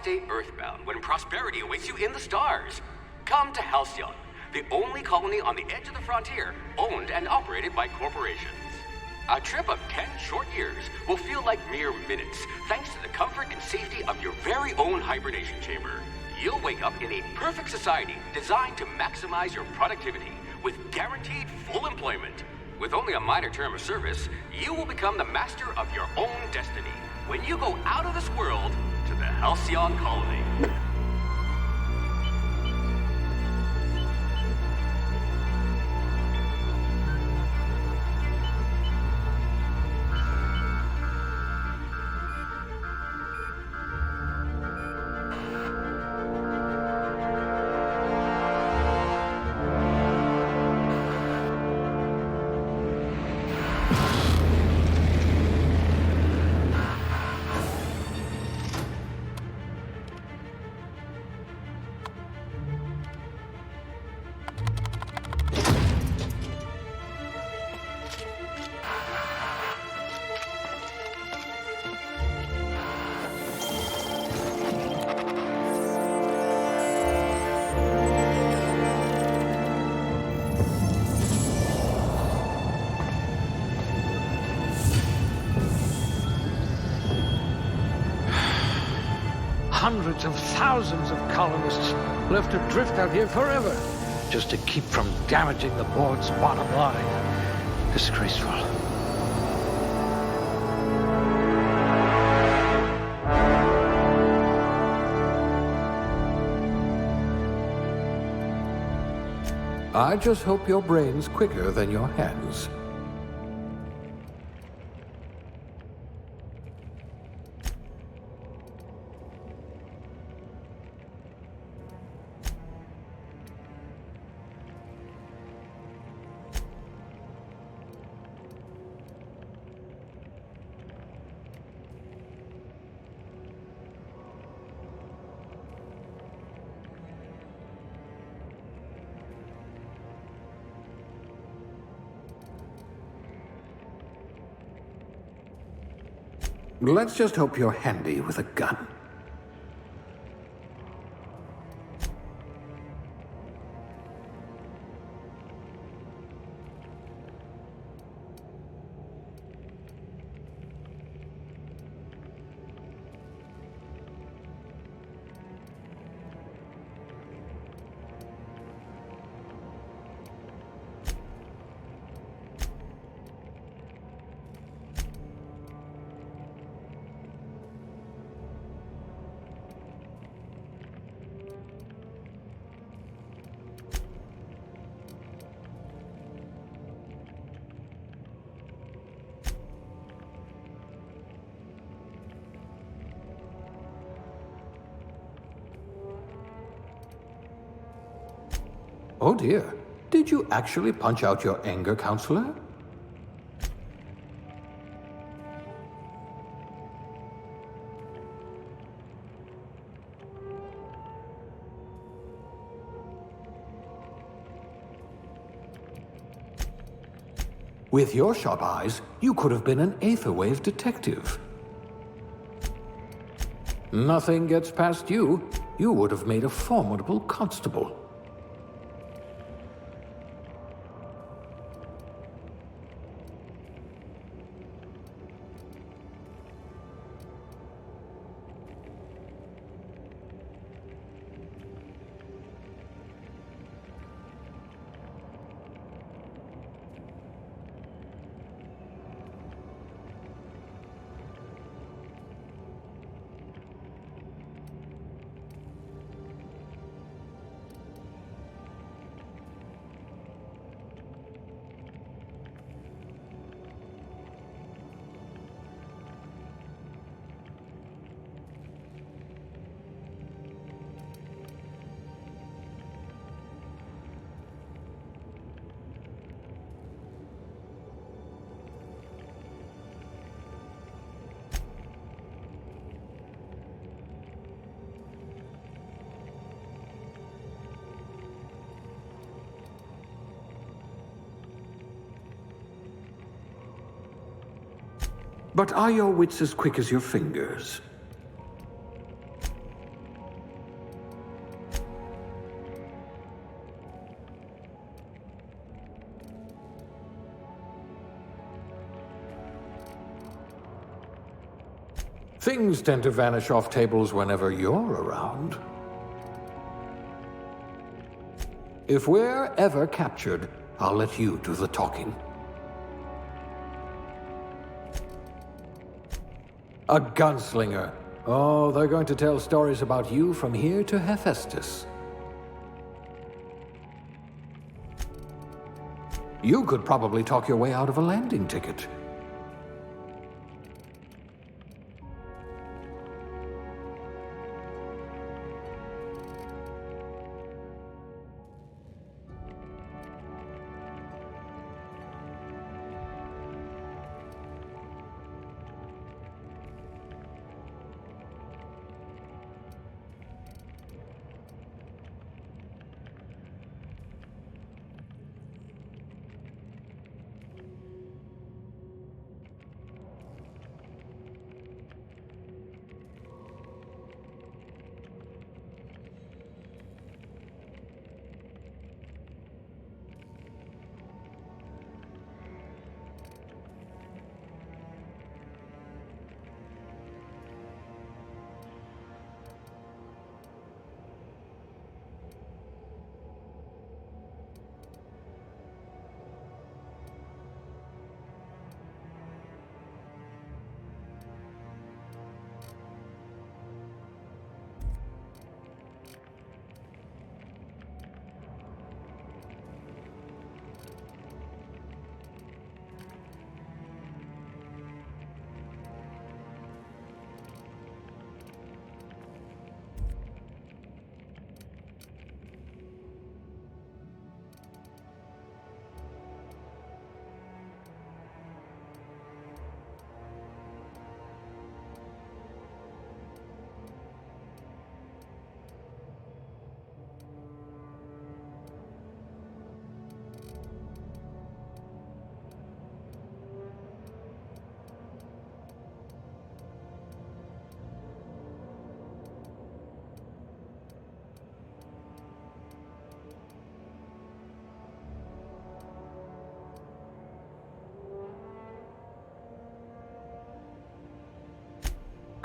stay earthbound when prosperity awaits you in the stars. Come to Halcyon, the only colony on the edge of the frontier, owned and operated by corporations. A trip of 10 short years will feel like mere minutes, thanks to the comfort and safety of your very own hibernation chamber. You'll wake up in a perfect society designed to maximize your productivity, with guaranteed full employment. With only a minor term of service, you will become the master of your own destiny when you go out of this world to the Halcyon Colony. Hundreds of thousands of colonists left to drift out here forever, just to keep from damaging the board's bottom line. Disgraceful. I just hope your brain's quicker than your hands. Let's just hope you're handy with a gun. Oh dear. Did you actually punch out your anger counselor? With your sharp eyes, you could have been an Aetherwave detective. Nothing gets past you. You would have made a formidable constable. But are your wits as quick as your fingers? Things tend to vanish off tables whenever you're around. If we're ever captured, I'll let you do the talking. A gunslinger. Oh, they're going to tell stories about you from here to Hephaestus. You could probably talk your way out of a landing ticket.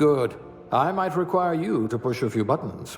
Good. I might require you to push a few buttons.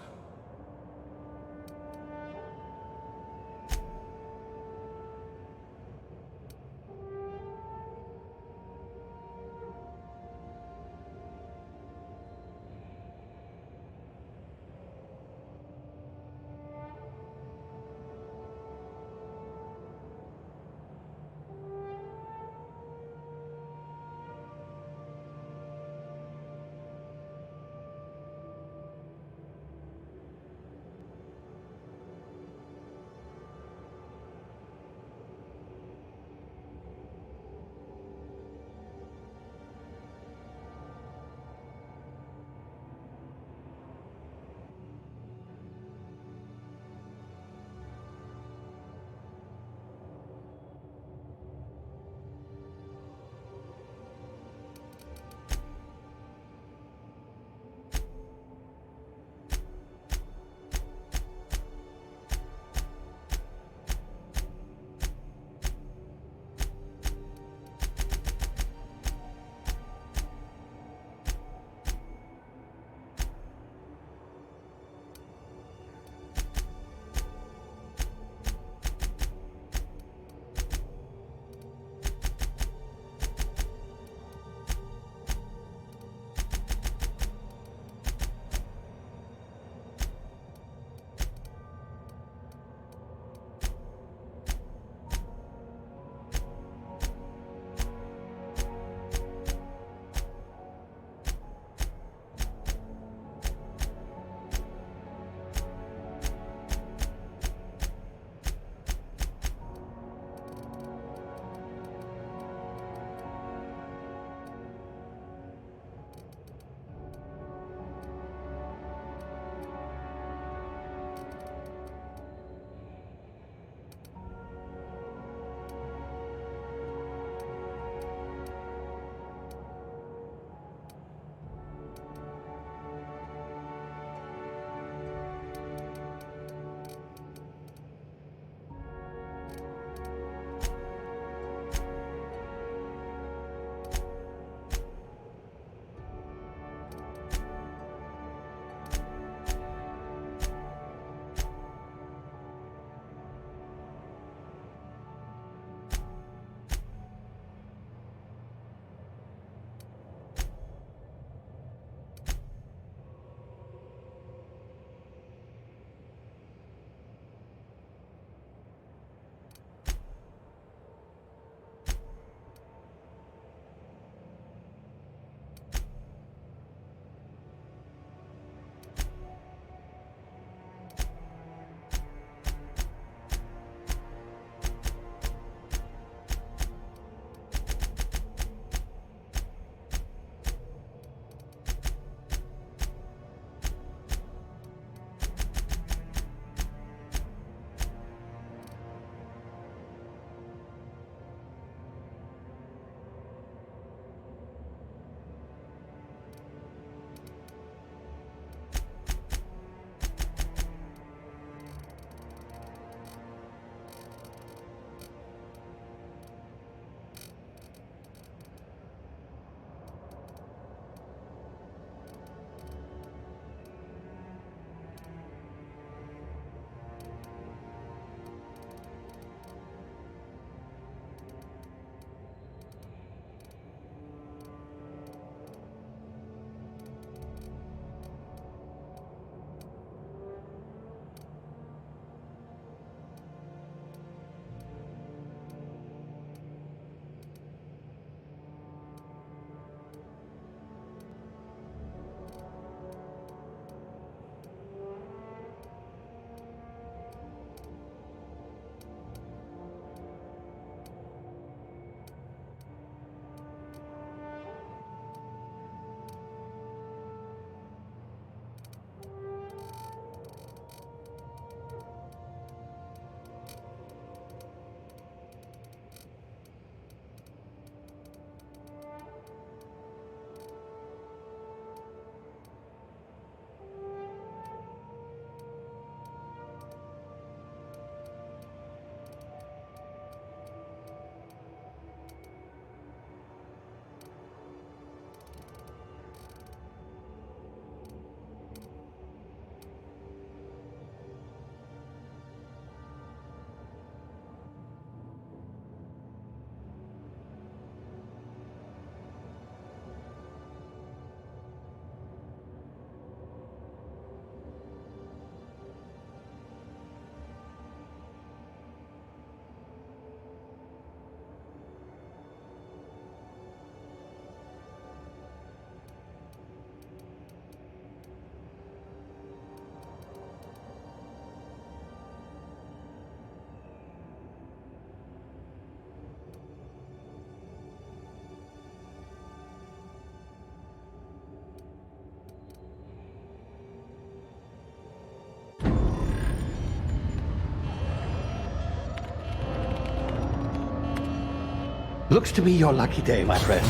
Looks to be your lucky day, my friend.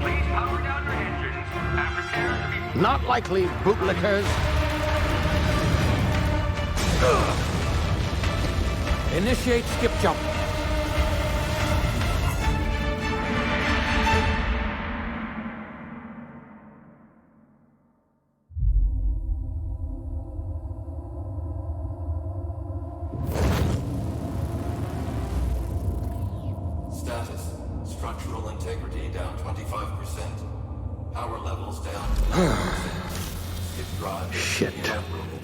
Please power down your engines and prepare to be... Not likely, bootlickers. Initiate skip jump. Status. Structural integrity down 25%. Power levels down to 9%. Skip drive Shit. inoperable.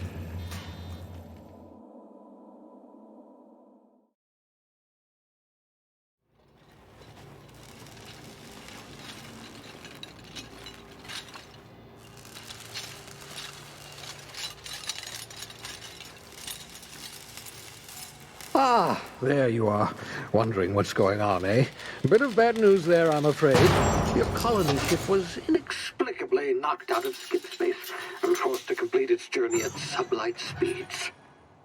Ah, there you are. Wondering what's going on, eh? Bit of bad news there, I'm afraid. Your colony ship was inexplicably knocked out of skip space and forced to complete its journey at sublight speeds.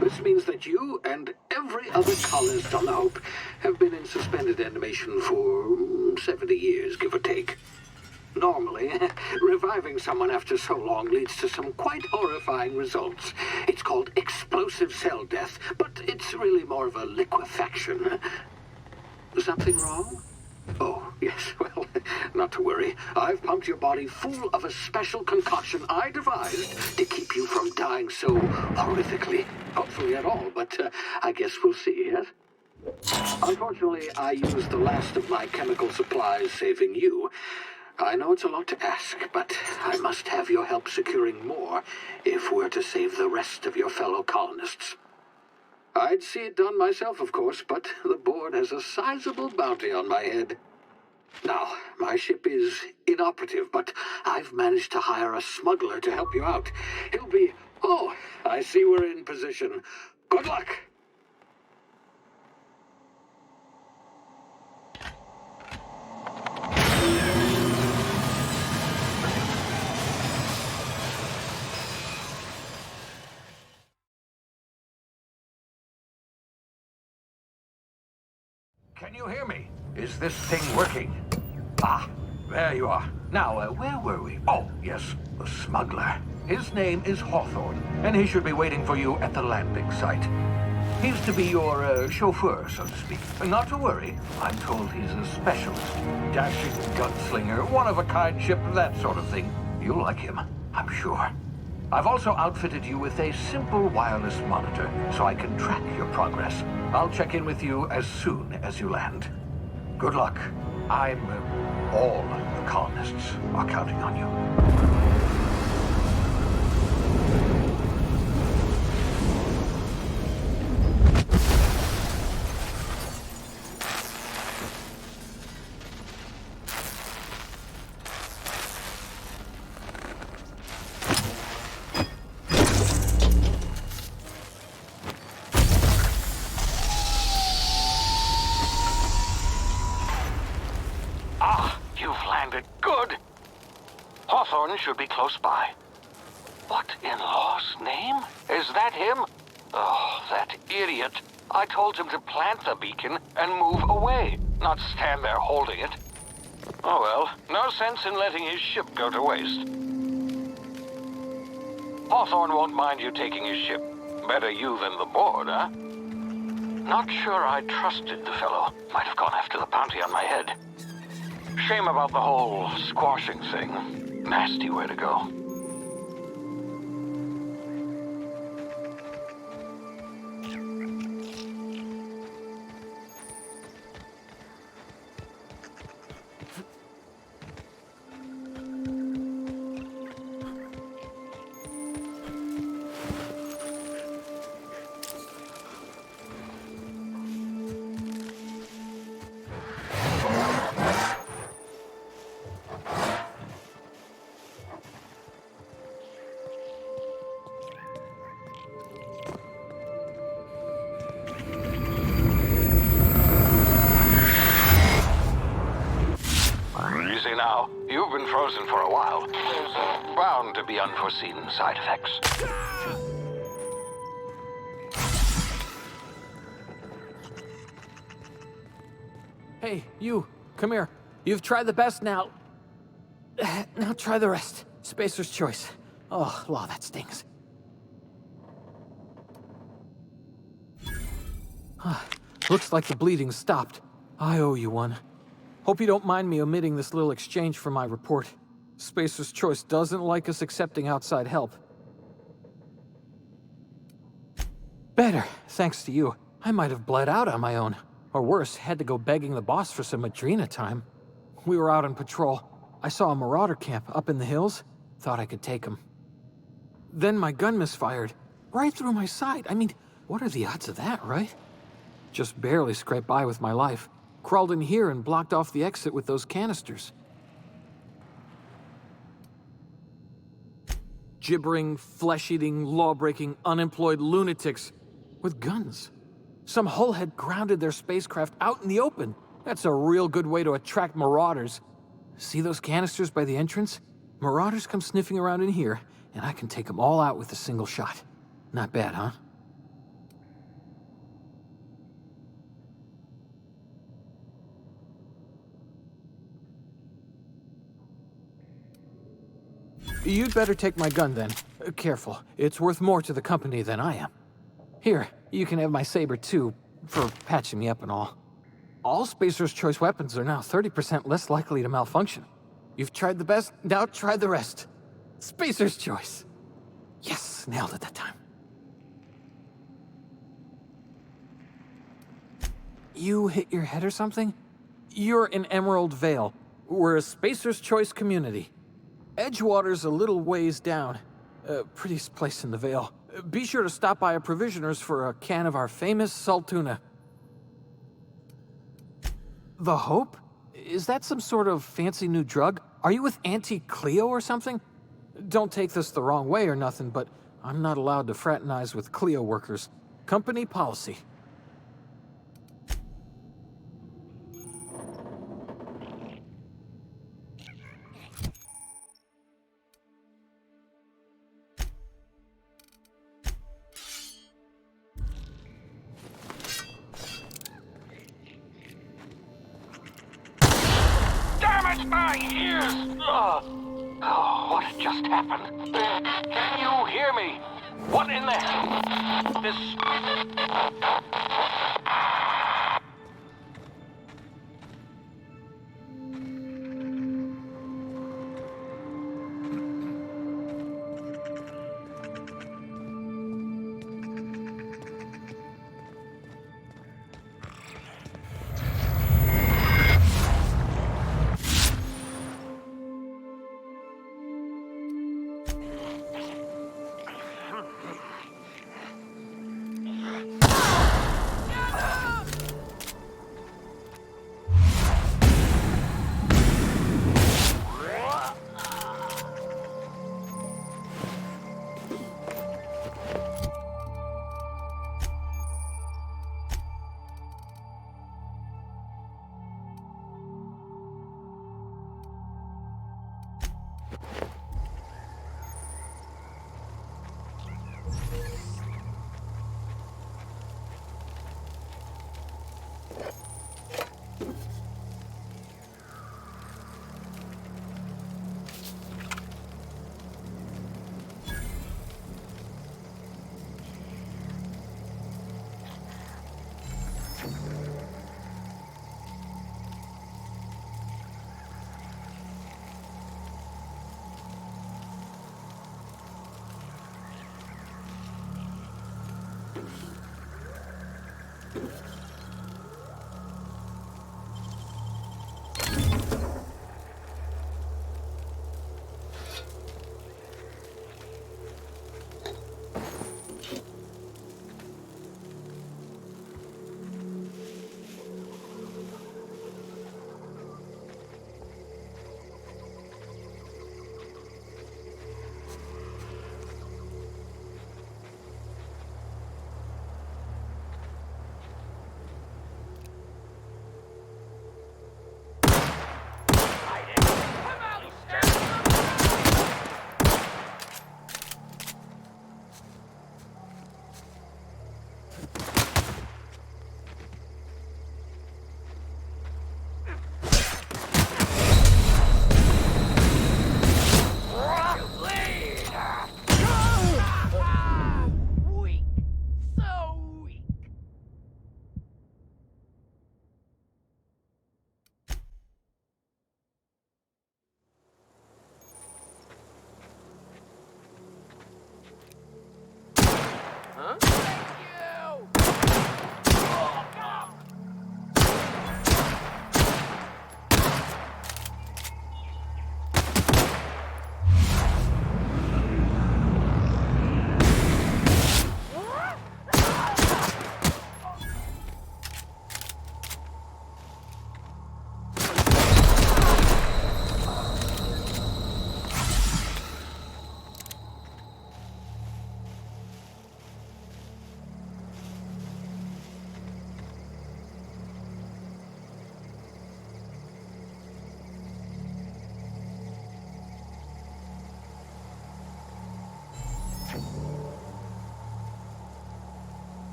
This means that you and every other colonist on the Hope have been in suspended animation for 70 years, give or take. Normally, reviving someone after so long leads to some quite horrifying results. It's called explosive cell death, but it's really more of a liquefaction. Something wrong? Oh, yes, well, not to worry. I've pumped your body full of a special concoction I devised to keep you from dying so horrifically. Hopefully at all, but I guess we'll see, yes? Unfortunately, I used the last of my chemical supplies saving you. I know it's a lot to ask, but I must have your help securing more if we're to save the rest of your fellow colonists. I'd see it done myself, of course, but the board has a sizable bounty on my head. Now, my ship is inoperative, but I've managed to hire a smuggler to help you out. He'll be... Oh, I see we're in position. Good luck! Can you hear me? Is this thing working? Ah, there you are. Now, where were we? Oh, yes, the smuggler. His name is Hawthorne, and he should be waiting for you at the landing site. He's to be your chauffeur, so to speak. Not to worry, I'm told he's a specialist. Dashing gunslinger, one-of-a-kind ship, that sort of thing. You'll like him, I'm sure. I've also outfitted you with a simple wireless monitor, so I can track your progress. I'll check in with you as soon as you land. Good luck. All the colonists are counting on you. Hawthorne should be close by. What in law's name? Is that him? Oh, that idiot. I told him to plant the beacon and move away, not stand there holding it. Oh well, no sense in letting his ship go to waste. Hawthorne won't mind you taking his ship. Better you than the board, huh? Not sure I trusted the fellow. Might have gone after the bounty on my head. Shame about the whole squashing thing. Nasty way to go. been frozen for a while. There's bound to be unforeseen side effects. Hey, you, come here. You've tried the best now. Now try the rest. Spacer's choice. Oh, law, that stings. Looks like the bleeding stopped. I owe you one. Hope you don't mind me omitting this little exchange from my report. Spacer's choice doesn't like us accepting outside help. Better, thanks to you. I might have bled out on my own. Or worse, had to go begging the boss for some Adrena time. We were out on patrol. I saw a marauder camp up in the hills. Thought I could take him. Then my gun misfired. Right through my side. I mean, what are the odds of that, right? Just barely scraped by with my life. Crawled in here and blocked off the exit with those canisters. Gibbering, flesh-eating, law-breaking, unemployed lunatics with guns. Some hullhead grounded their spacecraft out in the open. That's a real good way to attract marauders. See those canisters by the entrance? Marauders come sniffing around in here, and I can take them all out with a single shot. Not bad, huh? You'd better take my gun then. Careful, it's worth more to the company than I am. Here, you can have my saber too, for patching me up and all. All Spacer's choice weapons are now 30% less likely to malfunction. You've tried the best, now try the rest. Spacer's choice. Yes, nailed it that time. You hit your head or something? You're in Emerald Vale. We're a Spacer's choice community. Edgewater's a little ways down. Prettiest place in the Vale. Be sure to stop by a provisioner's for a can of our famous salt tuna. The Hope? Is that some sort of fancy new drug? Are you with Auntie Cleo or something? Don't take this the wrong way or nothing, but I'm not allowed to fraternize with Cleo workers. Company policy. My ears! Oh, what just happened? Can you hear me? What in the... This...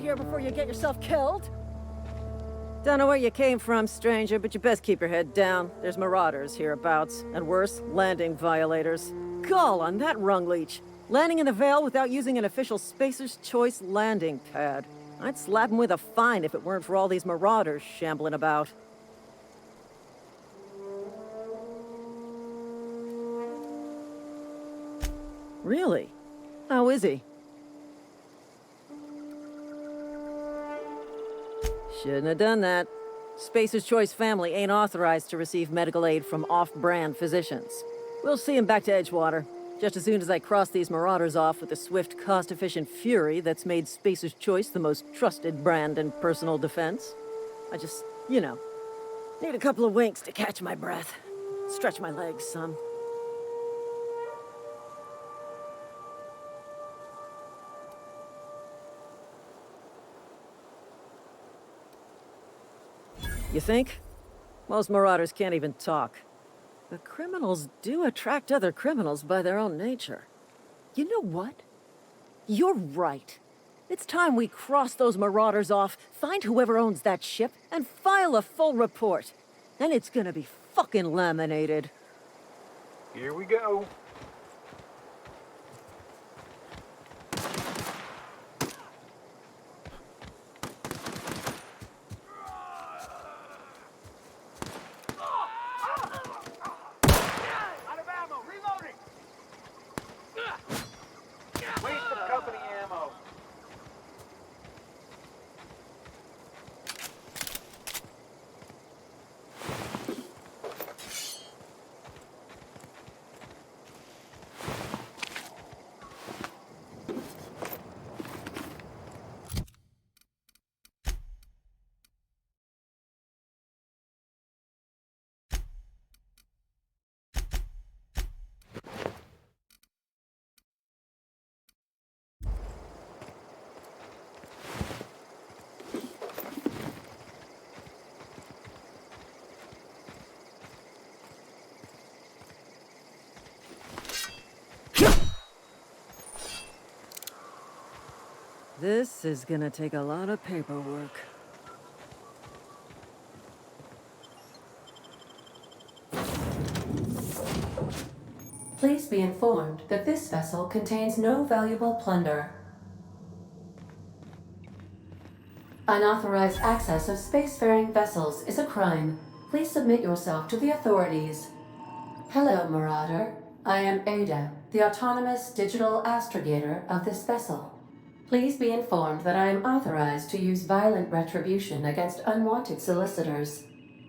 here before you get yourself killed. Don't know where you came from, stranger, but you best keep your head down. There's marauders hereabouts, and worse, landing violators. Call on that rung leech. Landing in the Vale without using an official Spacer's Choice landing pad. I'd slap him with a fine if it weren't for all these marauders shambling about. Really? How is he? Shouldn't have done that. Spacer's Choice family ain't authorized to receive medical aid from off-brand physicians. We'll see him back to Edgewater, just as soon as I cross these marauders off with the swift, cost-efficient fury that's made Spacer's Choice the most trusted brand in personal defense. I just, need a couple of winks to catch my breath. Stretch my legs some. You think? Most marauders can't even talk. But criminals do attract other criminals by their own nature. You know what? You're right. It's time we cross those marauders off, find whoever owns that ship, and file a full report. Then it's gonna be fucking laminated. Here we go. This is gonna take a lot of paperwork. Please be informed that this vessel contains no valuable plunder. Unauthorized access of spacefaring vessels is a crime. Please submit yourself to the authorities. Hello, Marauder. I am Ada, the autonomous digital astrogator of this vessel. Please be informed that I am authorized to use violent retribution against unwanted solicitors.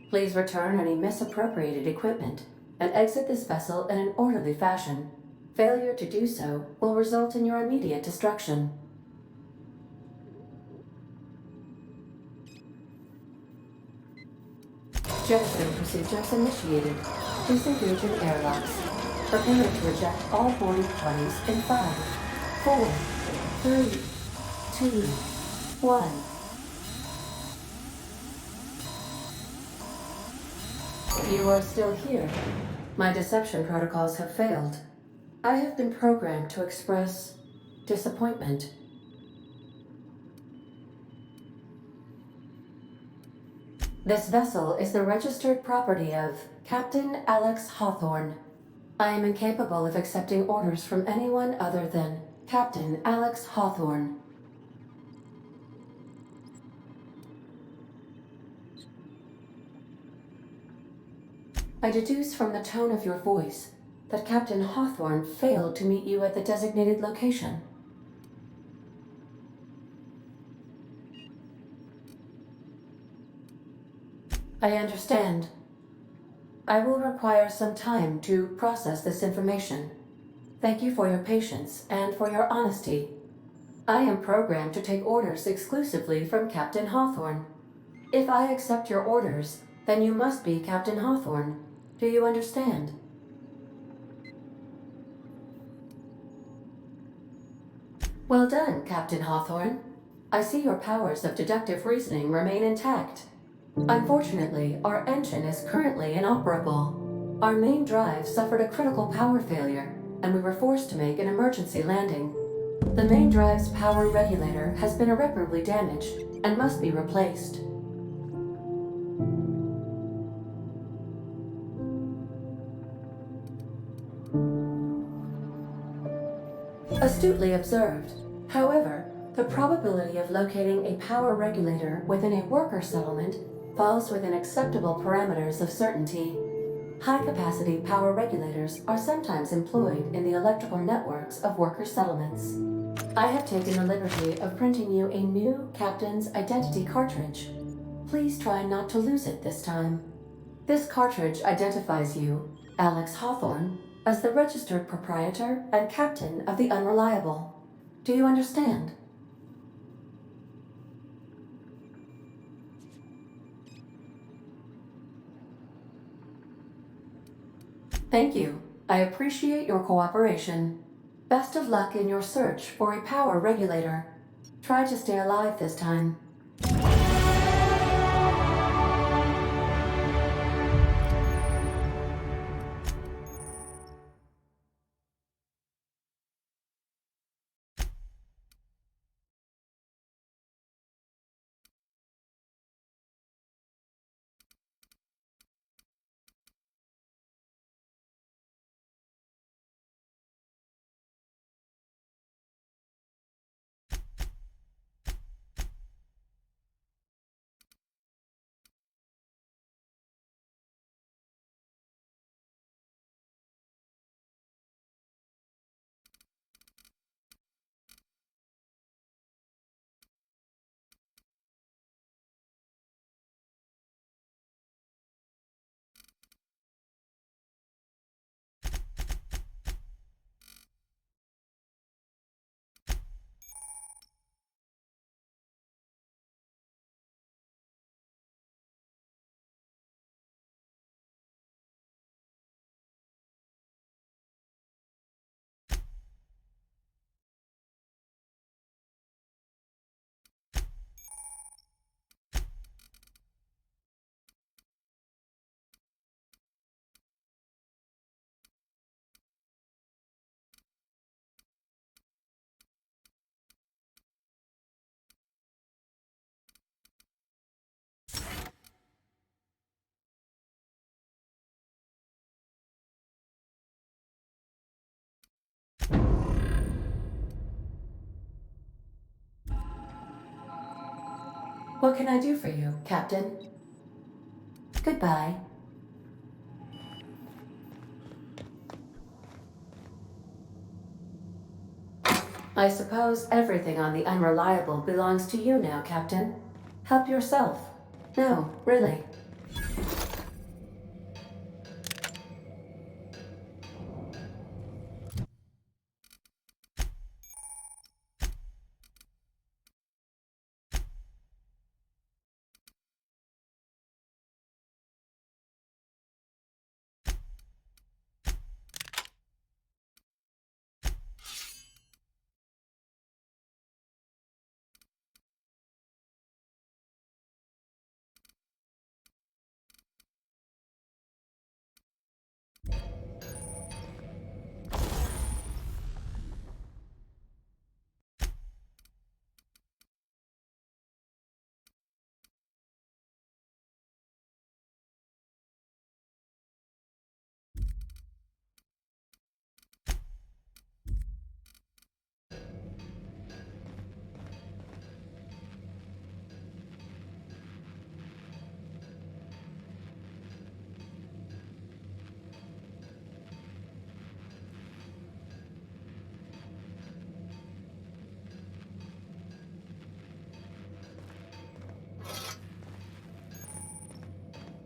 Please return any misappropriated equipment and exit this vessel in an orderly fashion. Failure to do so will result in your immediate destruction. Jettison procedures initiated. Please engage in airlocks. Prepare to eject all boarding parties in 5, 4, 3, 2, 1. You are still here. My deception protocols have failed. I have been programmed to express disappointment. This vessel is the registered property of Captain Alex Hawthorne. I am incapable of accepting orders from anyone other than Captain Alex Hawthorne. I deduce from the tone of your voice that Captain Hawthorne failed to meet you at the designated location. I understand. I will require some time to process this information. Thank you for your patience and for your honesty. I am programmed to take orders exclusively from Captain Hawthorne. If I accept your orders, then you must be Captain Hawthorne. Do you understand? Well done, Captain Hawthorne. I see your powers of deductive reasoning remain intact. Unfortunately, our engine is currently inoperable. Our main drive suffered a critical power failure, and we were forced to make an emergency landing. The main drive's power regulator has been irreparably damaged and must be replaced. Astutely observed. However, the probability of locating a power regulator within a worker settlement falls within acceptable parameters of certainty. High-capacity power regulators are sometimes employed in the electrical networks of worker settlements. I have taken the liberty of printing you a new Captain's Identity cartridge. Please try not to lose it this time. This cartridge identifies you, Alex Hawthorne, as the registered proprietor and captain of the Unreliable. Do you understand? Thank you. I appreciate your cooperation. Best of luck in your search for a power regulator. Try to stay alive this time. What can I do for you, Captain? Goodbye. I suppose everything on the Unreliable belongs to you now, Captain. Help yourself. No, really.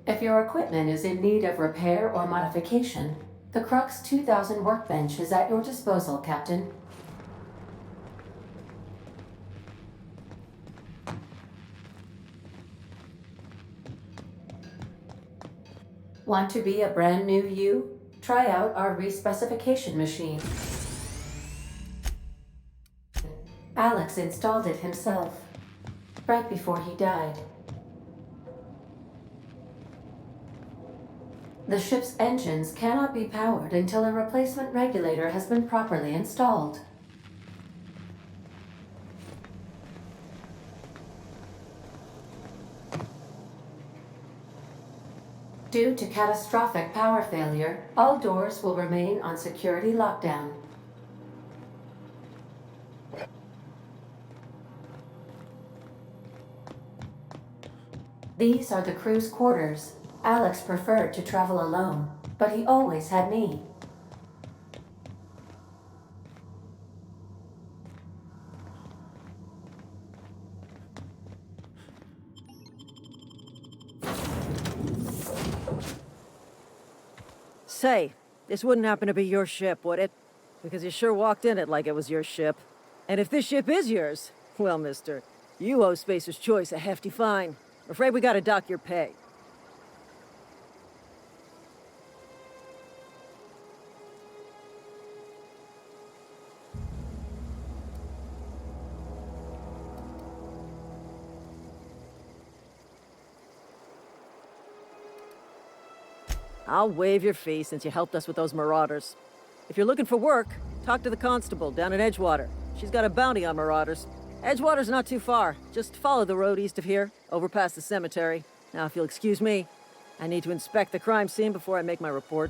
If your equipment is in need of repair or modification, the Crux 2000 workbench is at your disposal, Captain. Want to be a brand new you? Try out our respecification machine. Alex installed it himself, right before he died. The ship's engines cannot be powered until a replacement regulator has been properly installed. Due to catastrophic power failure, all doors will remain on security lockdown. These are the crew's quarters. Alex preferred to travel alone, but he always had me. Say, this wouldn't happen to be your ship, would it? Because you sure walked in it like it was your ship. And if this ship is yours, well, mister, you owe Spacer's Choice a hefty fine. Afraid we gotta dock your pay. I'll waive your fee since you helped us with those marauders. If you're looking for work, talk to the constable down in Edgewater. She's got a bounty on marauders. Edgewater's not too far. Just follow the road east of here, over past the cemetery. Now, if you'll excuse me, I need to inspect the crime scene before I make my report.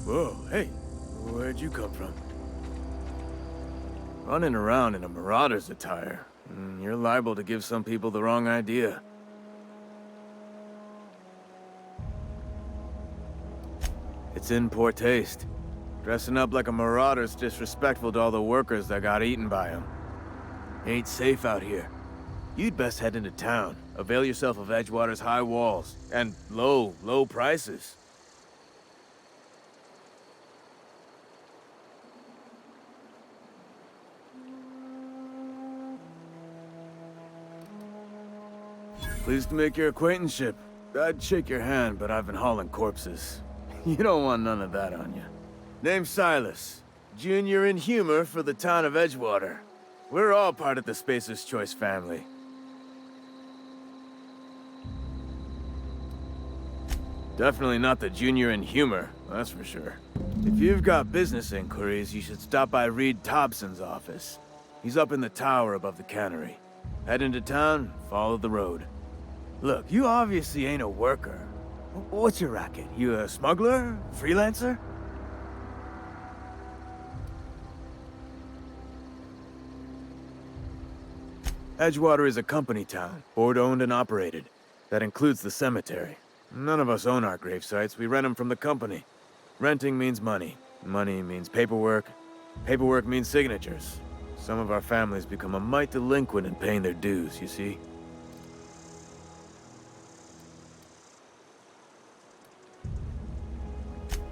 Whoa, hey, where'd you come from? Running around in a marauder's attire. You're liable to give some people the wrong idea. It's in poor taste. Dressing up like a marauder's disrespectful to all the workers that got eaten by them. Ain't safe out here. You'd best head into town. Avail yourself of Edgewater's high walls and low prices. Pleased to make your acquaintanceship. I'd shake your hand, but I've been hauling corpses. You don't want none of that on you. Name's Silas. Junior in humor for the town of Edgewater. We're all part of the Spacer's Choice family. Definitely not the junior in humor, that's for sure. If you've got business inquiries, you should stop by Reed Thompson's office. He's up in the tower above the cannery. Head into town, follow the road. Look, you obviously ain't a worker. What's your racket? You a smuggler? Freelancer? Edgewater is a company town, board-owned and operated. That includes the cemetery. None of us own our grave sites, we rent them from the company. Renting means money. Money means paperwork. Paperwork means signatures. Some of our families become a mite delinquent in paying their dues, you see?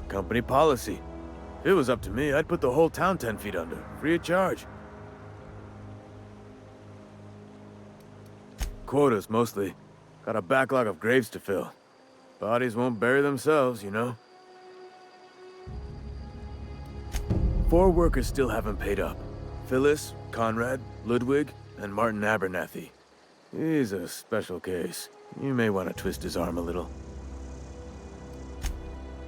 Company policy. If it was up to me, I'd put the whole town 10 feet under, free of charge. Quotas, mostly. Got a backlog of graves to fill. Bodies won't bury themselves, you know? 4 workers still haven't paid up. Phyllis, Conrad, Ludwig, and Martin Abernathy. He's a special case. You may want to twist his arm a little.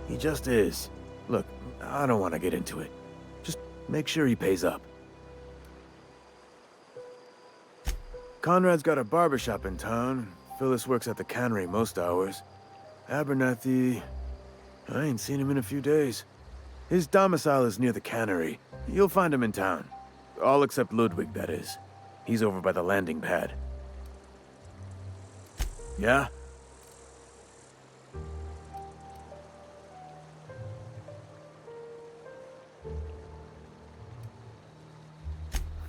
He just is. Look, I don't want to get into it. Just make sure he pays up. Conrad's got a barbershop in town. Phyllis works at the cannery most hours. Abernathy... I ain't seen him in a few days. His domicile is near the cannery. You'll find him in town. All except Ludwig, that is. He's over by the landing pad. Yeah?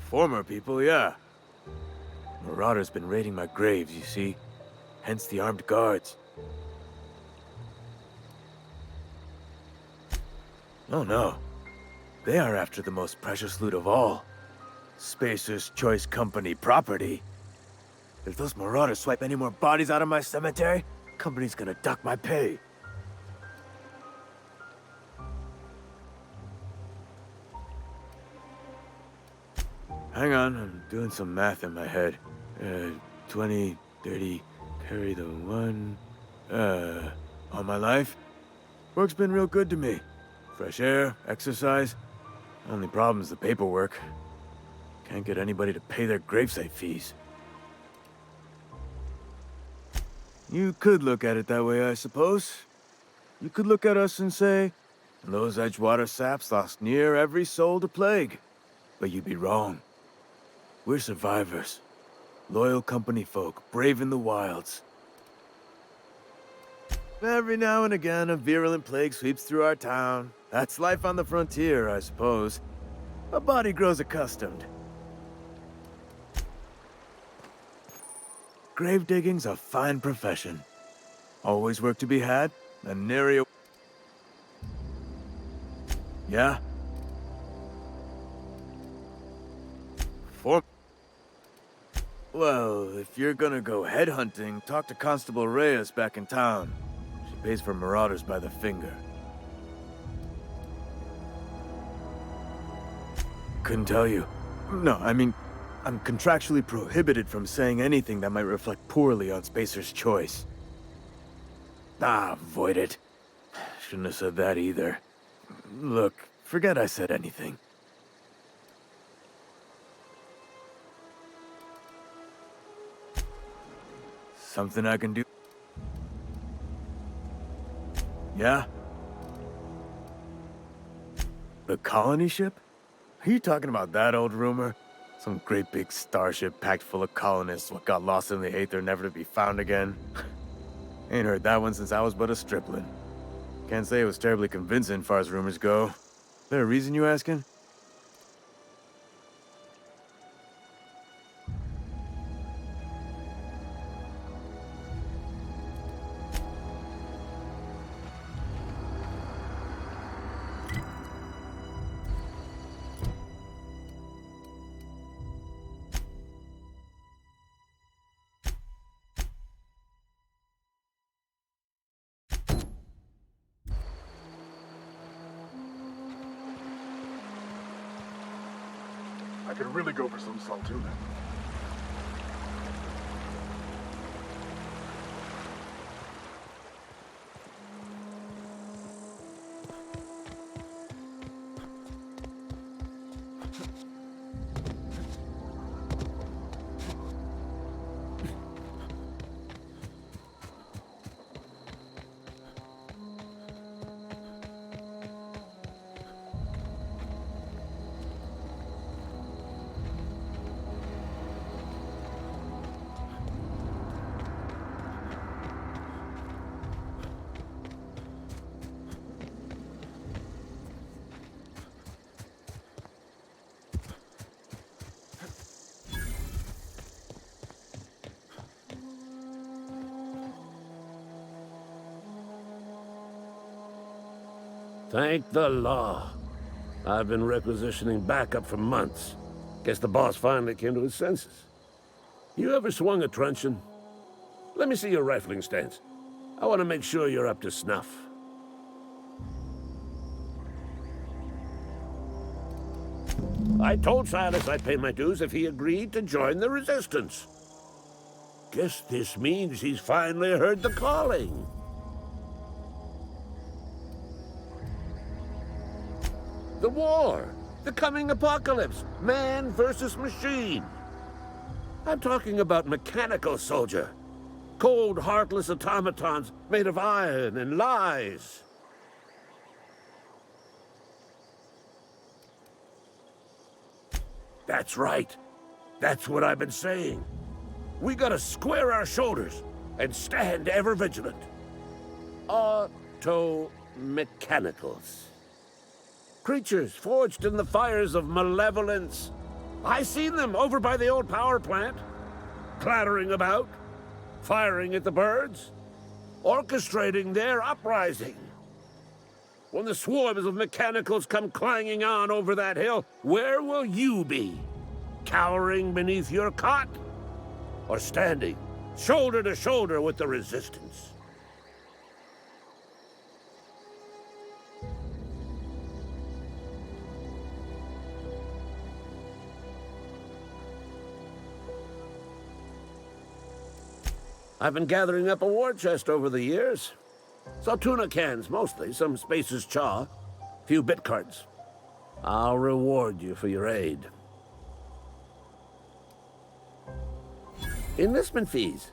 Former people, yeah. Marauders been raiding my graves, you see. Hence the armed guards. Oh no. They are after the most precious loot of all. Spacer's Choice Company property. If those marauders swipe any more bodies out of my cemetery, company's gonna dock my pay. Hang on, I'm doing some math in my head. 20, 30, carry the 1... all my life? Work's been real good to me. Fresh air, exercise. Only problem's the paperwork. Can't get anybody to pay their gravesite fees. You could look at it that way, I suppose. You could look at us and say, those Edgewater saps lost near every soul to plague. But you'd be wrong. We're survivors. Loyal company folk, brave in the wilds. Every now and again, a virulent plague sweeps through our town. That's life on the frontier, I suppose. A body grows accustomed. Grave digging's a fine profession. Always work to be had, and nary a... Yeah? Well, if you're gonna go headhunting, talk to Constable Reyes back in town. She pays for marauders by the finger. Couldn't tell you. No, I mean, I'm contractually prohibited from saying anything that might reflect poorly on Spacer's Choice. Avoid it. Shouldn't have said that either. Look, forget I said anything. Something I can do? Yeah? The colony ship? Are you talking about that old rumor? Some great big starship packed full of colonists what got lost in the Aether never to be found again? Ain't heard that one since I was but a stripling. Can't say it was terribly convincing far as rumors go. There a reason you asking? I could really go for some saltuna. Thank the law. I've been requisitioning backup for months. Guess the boss finally came to his senses. You ever swung a truncheon? Let me see your rifling stance. I want to make sure you're up to snuff. I told Silas I'd pay my dues if he agreed to join the Resistance. Guess this means he's finally heard the calling. The war! The coming apocalypse! Man versus machine! I'm talking about mechanical soldier. Cold, heartless automatons made of iron and lies. That's right. That's what I've been saying. We gotta square our shoulders and stand ever vigilant. Auto-mechanicals. Creatures forged in the fires of malevolence. I seen them over by the old power plant, clattering about, firing at the birds, orchestrating their uprising. When the swarms of mechanicals come clanging on over that hill, where will you be? Cowering beneath your cot? Or standing, shoulder to shoulder with the Resistance? I've been gathering up a war chest over the years. Saltuna cans, mostly, some Spacer's Chaw, a few bit cards. I'll reward you for your aid. Enlistment fees?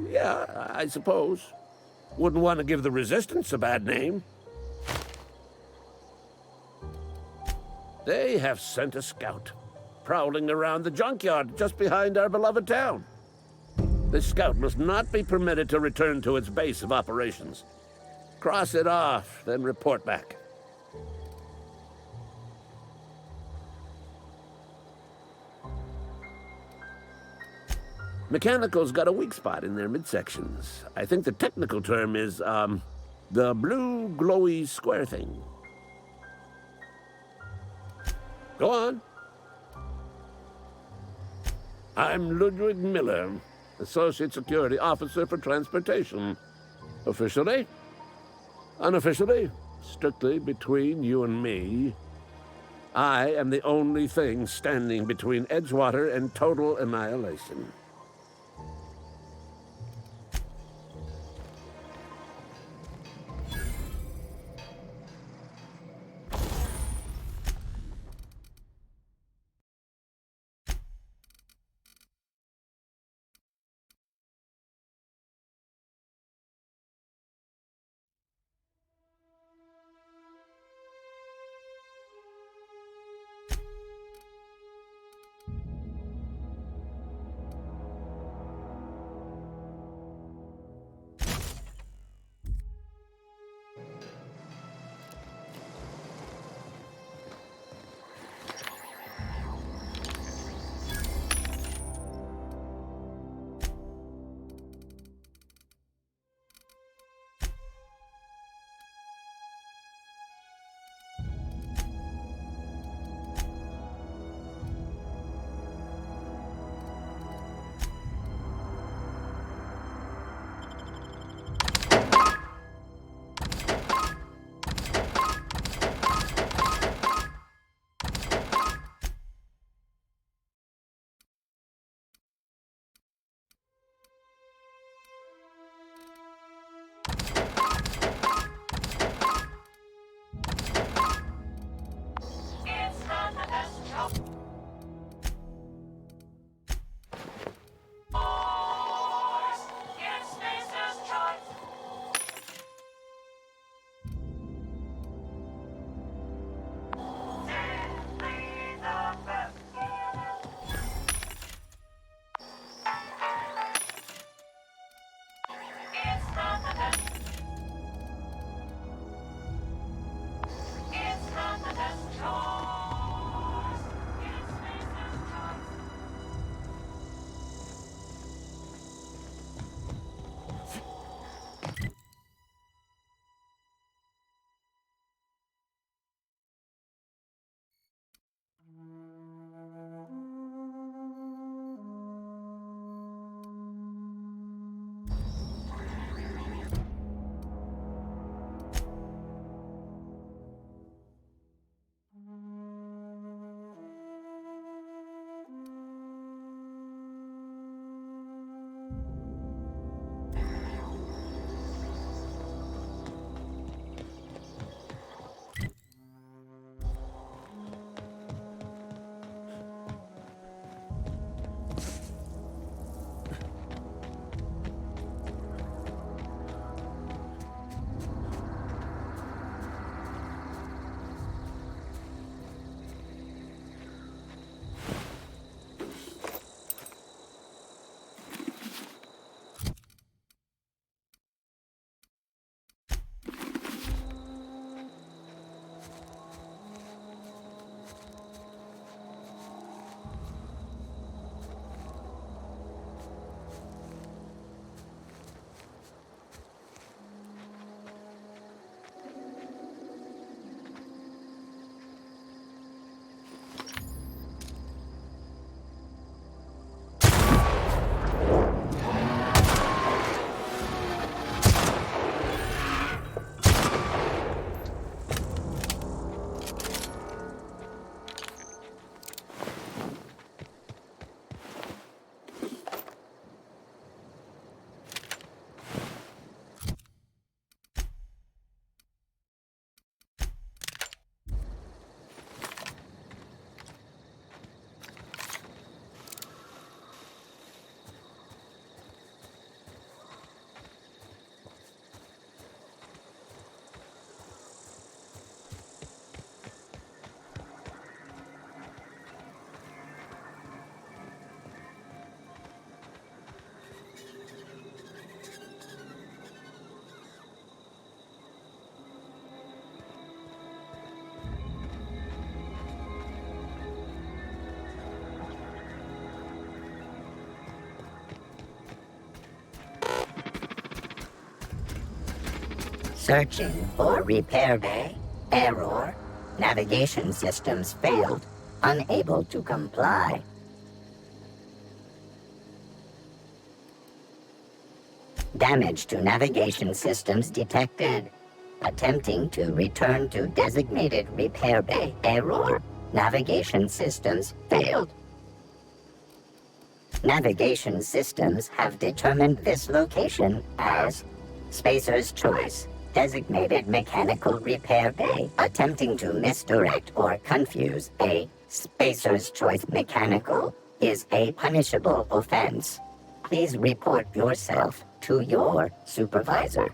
Yeah, I suppose. Wouldn't want to give the Resistance a bad name. They have sent a scout, prowling around the junkyard just behind our beloved town. This scout must not be permitted to return to its base of operations. Cross it off, then report back. Mechanicals got a weak spot in their midsections. I think the technical term is, the blue glowy square thing. Go on. I'm Ludwig Miller, Associate Security Officer for Transportation. Officially? Unofficially? Strictly between you and me. I am the only thing standing between Edgewater and total annihilation. Searching for repair bay. Error. Navigation systems failed. Unable to comply. Damage to navigation systems detected. Attempting to return to designated repair bay. Error. Navigation systems failed. Navigation systems have determined this location as Spacer's Choice, designated mechanical repair bay. Attempting to misdirect or confuse a Spacer's Choice mechanical is a punishable offense. Please report yourself to your supervisor.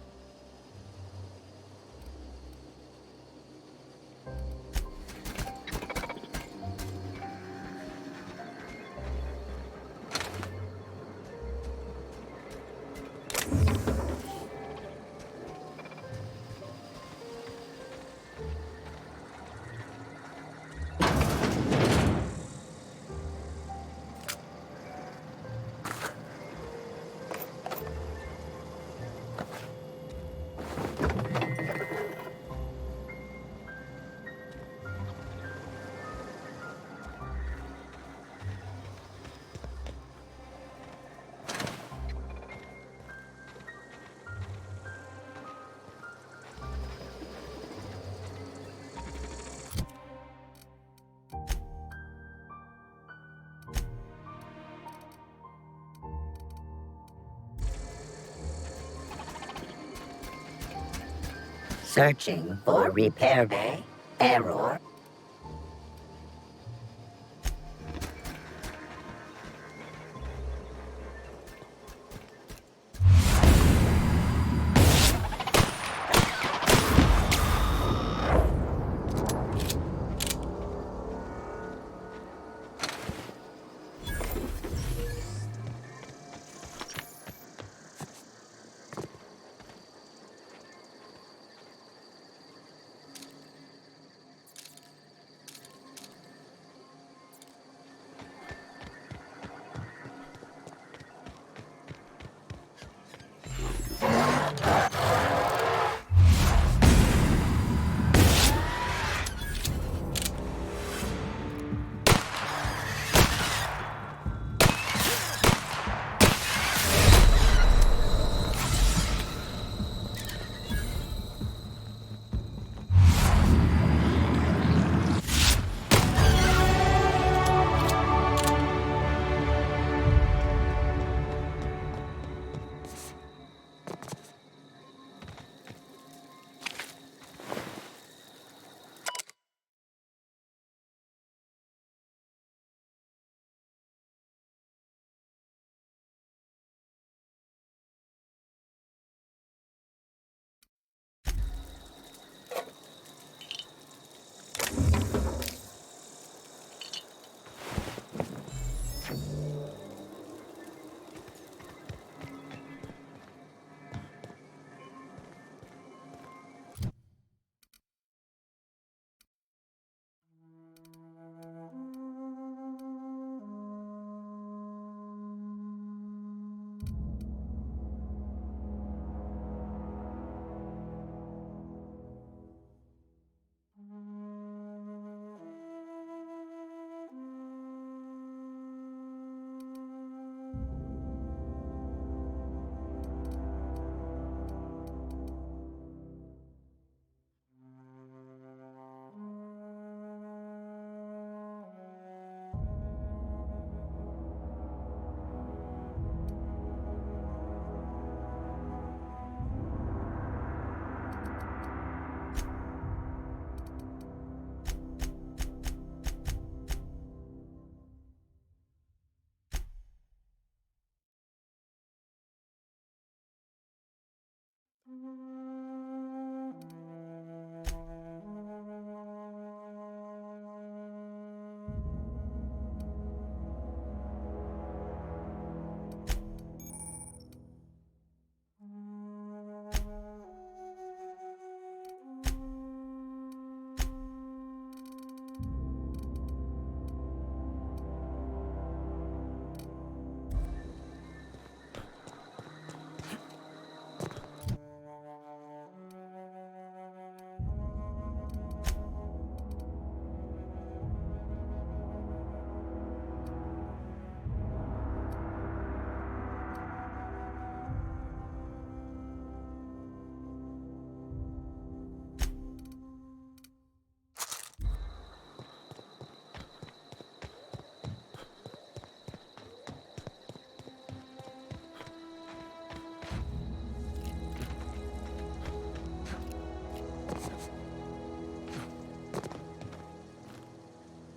Searching for repair bay. Error.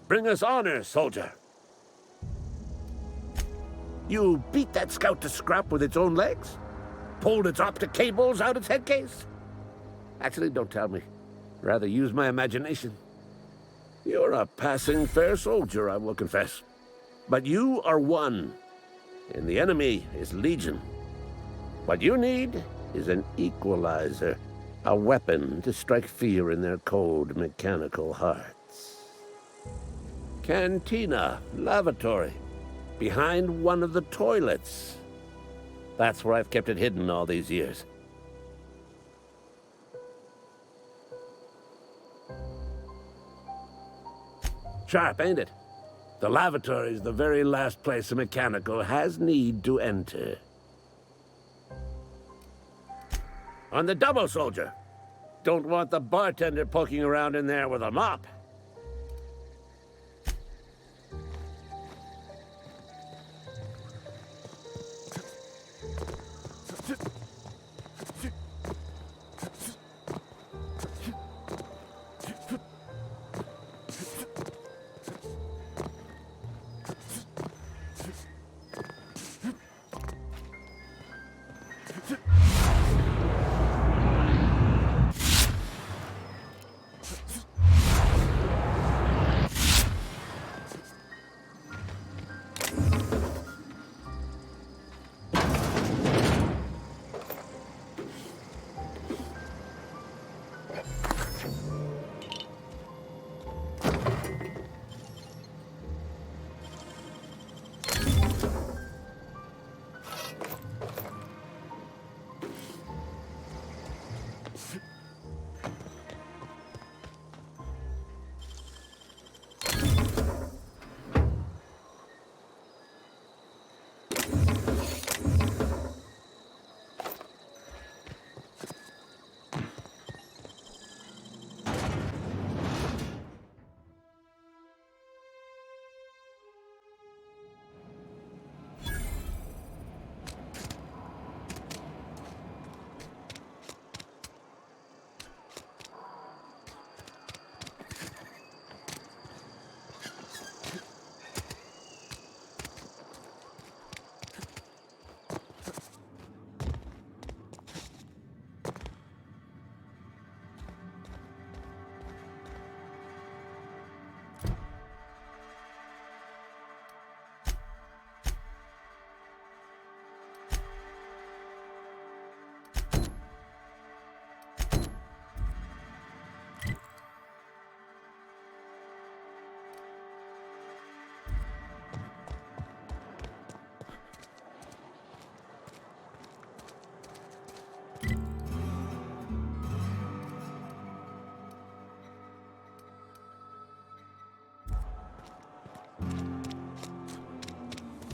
Bring us honor, soldier. You beat that scout to scrap with its own legs? Pulled its optic cables out its head case? Actually, don't tell me. Rather use my imagination. You're a passing fair soldier, I will confess. But you are one, and the enemy is legion. What you need is an equalizer, a weapon to strike fear in their cold, mechanical hearts. Cantina, lavatory, behind one of the toilets. That's where I've kept it hidden all these years. Sharp, ain't it? The lavatory is the very last place a mechanical has need to enter. On the double, soldier. Don't want the bartender poking around in there with a mop.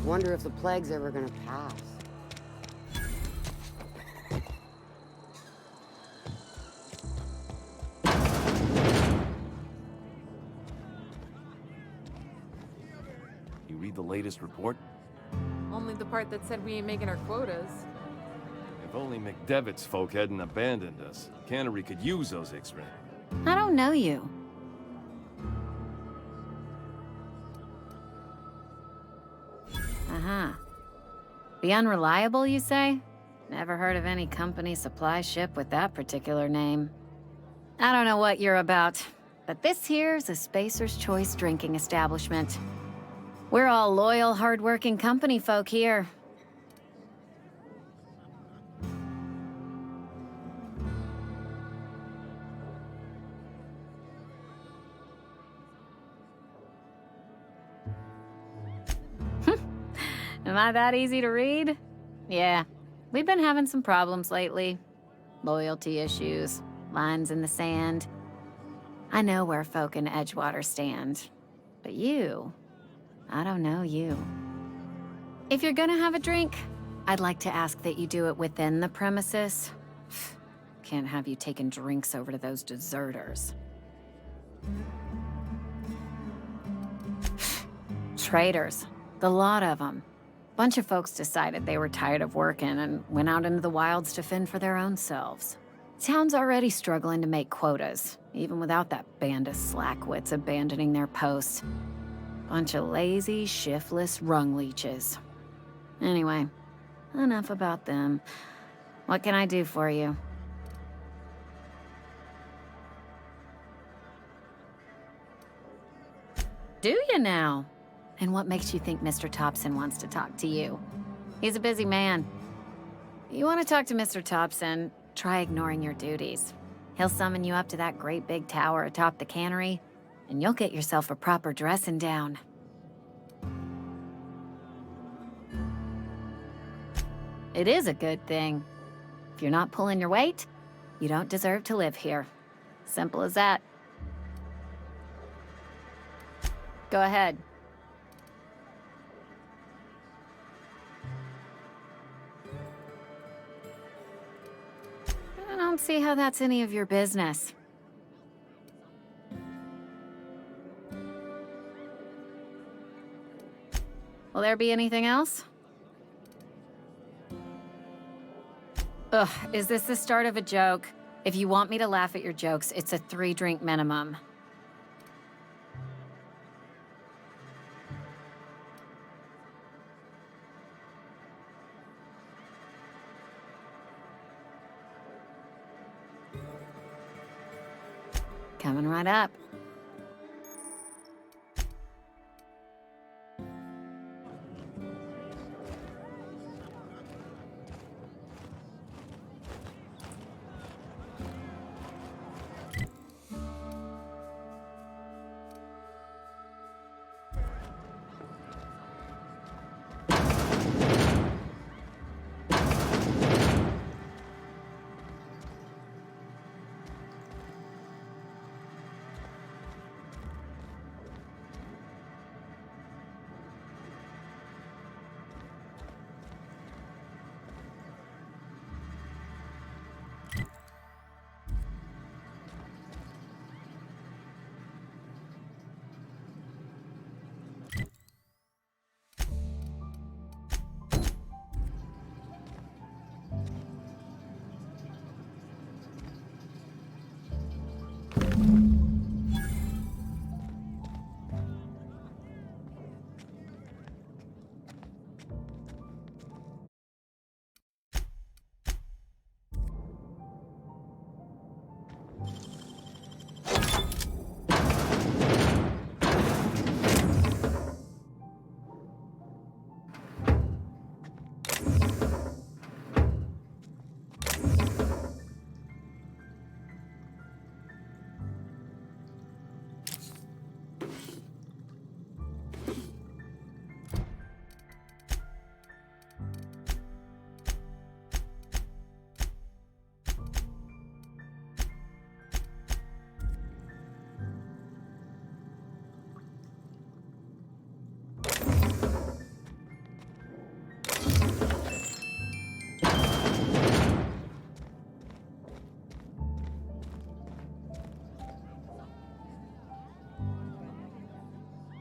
Wonder if the plague's ever gonna pass. You read the latest report? Only the part that said we ain't making our quotas. If only McDevitt's folk hadn't abandoned us. Cannery could use those X-ray. I don't know you. Uh-huh. The Unreliable, you say? Never heard of any company supply ship with that particular name. I don't know what you're about, but this here's a Spacer's Choice drinking establishment. We're all loyal, hard-working company folk here. Am I that easy to read? Yeah, we've been having some problems lately. Loyalty issues, lines in the sand. I know where folk in Edgewater stand. But you, I don't know you. If you're gonna have a drink, I'd like to ask that you do it within the premises. Can't have you taking drinks over to those deserters. Traitors, the lot of them. Bunch of folks decided they were tired of working and went out into the wilds to fend for their own selves. Town's already struggling to make quotas, even without that band of slackwits abandoning their posts. Bunch of lazy, shiftless rung leeches. Anyway, enough about them. What can I do for you? Do you now? And what makes you think Mr. Thompson wants to talk to you? He's a busy man. You want to talk to Mr. Thompson, try ignoring your duties. He'll summon you up to that great big tower atop the cannery, and you'll get yourself a proper dressing down. It is a good thing. If you're not pulling your weight, you don't deserve to live here. Simple as that. Go ahead. I don't see how that's any of your business. Will there be anything else? Ugh, is this the start of a joke? If you want me to laugh at your jokes, it's a 3-drink minimum. Coming right up.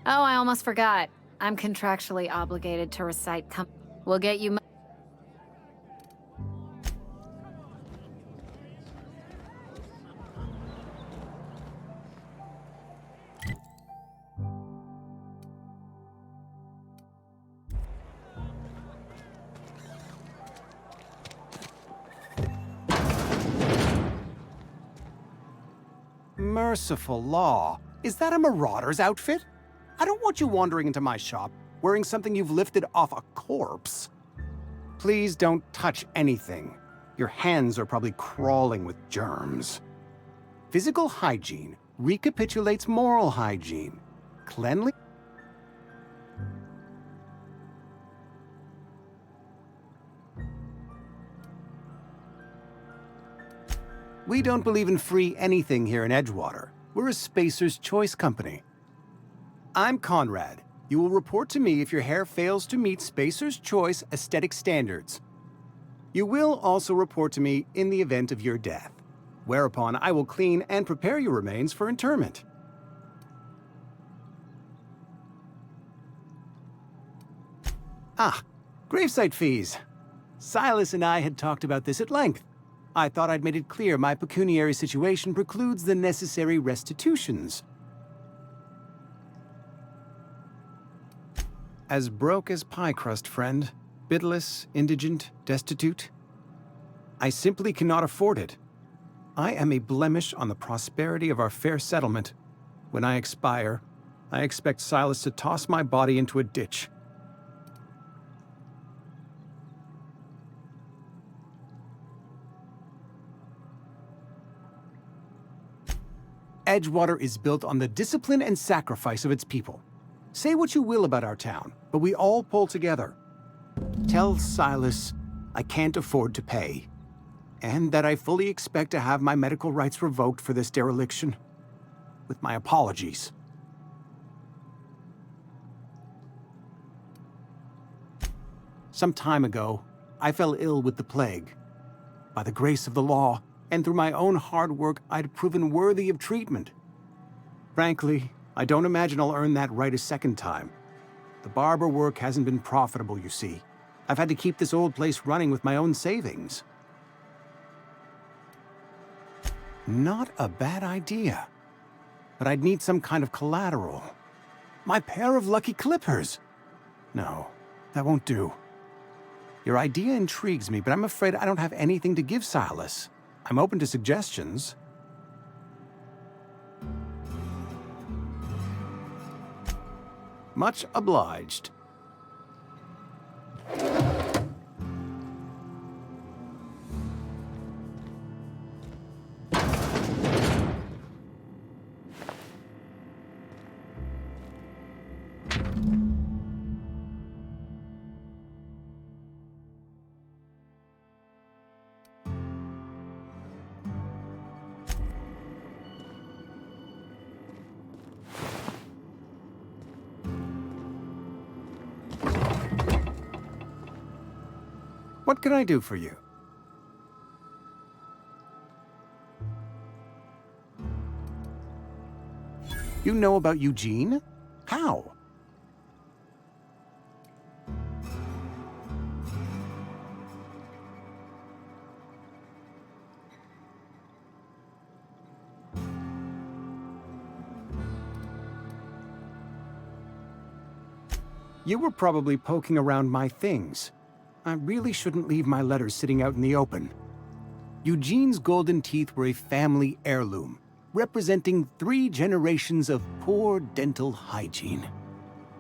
Oh, I almost forgot. I'm contractually obligated to recite We'll get you Merciful law. Is that a marauder's outfit? I don't want you wandering into my shop wearing something you've lifted off a corpse. Please don't touch anything. Your hands are probably crawling with germs. Physical hygiene recapitulates moral hygiene. Cleanliness. We don't believe in free anything here in Edgewater. We're a Spacer's Choice company. I'm Conrad. You will report to me if your hair fails to meet Spacer's Choice aesthetic standards. You will also report to me in the event of your death, whereupon I will clean and prepare your remains for interment. Ah, gravesite fees. Silas and I had talked about this at length. I thought I'd made it clear my pecuniary situation precludes the necessary restitutions. As broke as pie crust, friend. Bidless, indigent, destitute. I simply cannot afford it. I am a blemish on the prosperity of our fair settlement. When I expire, I expect Silas to toss my body into a ditch. Edgewater is built on the discipline and sacrifice of its people. Say what you will about our town, but we all pull together. Tell Silas I can't afford to pay, and that I fully expect to have my medical rights revoked for this dereliction. With my apologies. Some time ago, I fell ill with the plague. By the grace of the law, and through my own hard work, I'd proven worthy of treatment. Frankly, I don't imagine I'll earn that right a second time. The barber work hasn't been profitable, you see. I've had to keep this old place running with my own savings. Not a bad idea. But I'd need some kind of collateral. My pair of lucky clippers! No, that won't do. Your idea intrigues me, but I'm afraid I don't have anything to give Silas. I'm open to suggestions. Much obliged. What can I do for you? You know about Eugene? How? You were probably poking around my things. I really shouldn't leave my letters sitting out in the open. Eugene's golden teeth were a family heirloom, representing 3 generations of poor dental hygiene.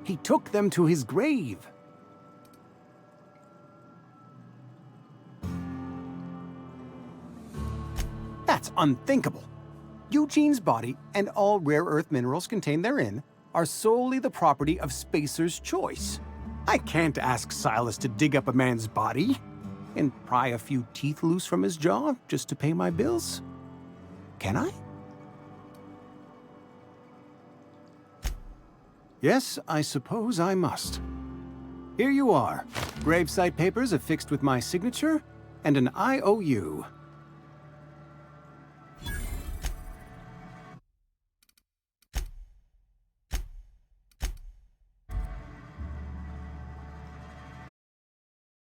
He took them to his grave. That's unthinkable. Eugene's body and all rare earth minerals contained therein are solely the property of Spacer's Choice. I can't ask Silas to dig up a man's body and pry a few teeth loose from his jaw just to pay my bills. Can I? Yes, I suppose I must. Here you are. Gravesite papers affixed with my signature and an IOU.